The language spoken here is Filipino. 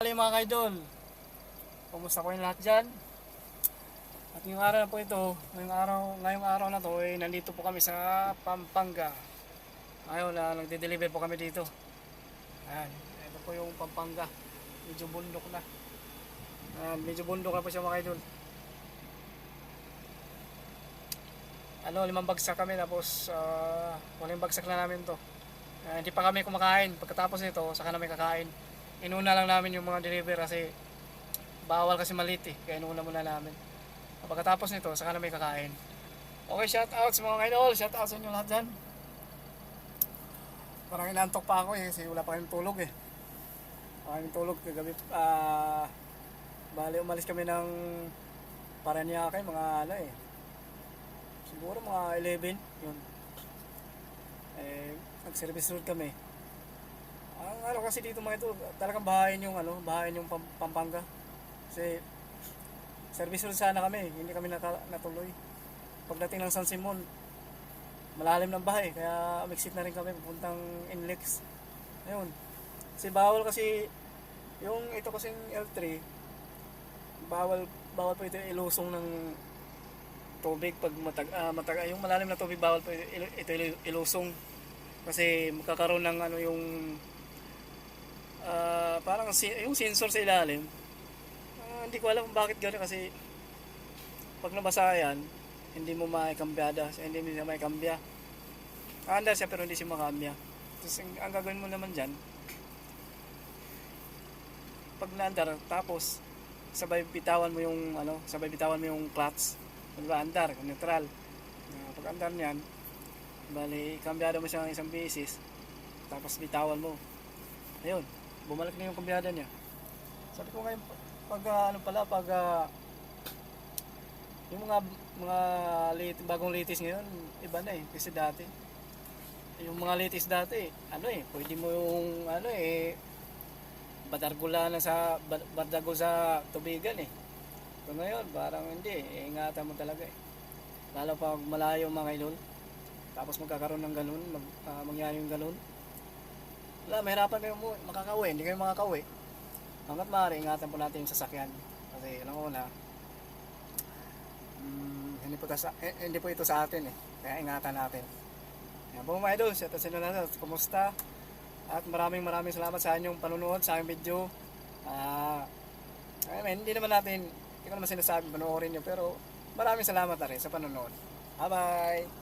Mga kaidol, kumusta po yung lahat dyan? At ngayong araw na po ito, ngayong araw na to, nandito po kami sa Pampanga. Ngayon, nagde-deliver po kami dito. Ayan, ito po yung Pampanga. Medyo bundok na. Medyo bundok na po siya mga kaidol. 5 bagsak kami, tapos 8 bagsak na namin to. Hindi pa kami kumakain. Pagkatapos nito, saka namin kakain. Inuna lang namin yung mga deliver kasi bawal kasi malit kaya inuna muna namin. Pagkatapos nito, saka namin kakain. Okay, shout out sa mga idol, shout out sa inyo lahat dyan. Parang inantok pa ako kasi wala pa kaming tulog Wala kaming tulog kagabi. Bali umalis kami ng Paranaque mga siguro mga 11 yun. Nag-service road kami. Ang kasi dito mga ito, talagang bahayin yung Pampanga. Kasi service road sana kami, hindi kami natuloy. Pagdating ng San Simon, malalim ng bahay, kaya umexit na rin kami papuntang Inlex. Ayun. Kasi bawal kasi yung ito kasing L3, bawal po ito ilusong ng tubig pag yung malalim na tubig, bawal po ito ilusong kasi magkakaroon ng parang yung sensor sa ilalim. Hindi ko alam bakit gano'n kasi pag nabasa yan, hindi mo maikambiyada, hindi mo maikambya. Andar siya pero hindi siya makambya. Tapos ang gagawin mo naman dyan, pag naandar, tapos sabay bitawan mo yung clutch. Diba, andar, neutral. Pag andar niyan, bali, kambyada mo siya ng isang beses, tapos bitawan mo. Ayun, bumalik na yung kambyada niya. Sabi ko ngayon, pag yung mga bagong latest ngayon, iba na kasi dati. Yung mga latest dati, pwede mo yung badargo sa tubigan So ngayon, parang hindi, ingatan mo talaga Lalo pag malayo mga idol, tapos magkakaroon ng ganun, mangyari yung ganun. Wala, mahirapan kayo makakauwi, hindi kayo makakauwi. Hanggat maaari, ingatan po natin yung sasakyan. Kasi alam ko na, hindi po ito sa atin Kaya ingatan natin. Yan po mga idol, shout out sa inyo natin. Kumusta? At maraming salamat sa inyong panunood sa aking video. Hindi ko naman sinasabi panoorin nyo, pero maraming salamat na rin sa panunood. Bye bye!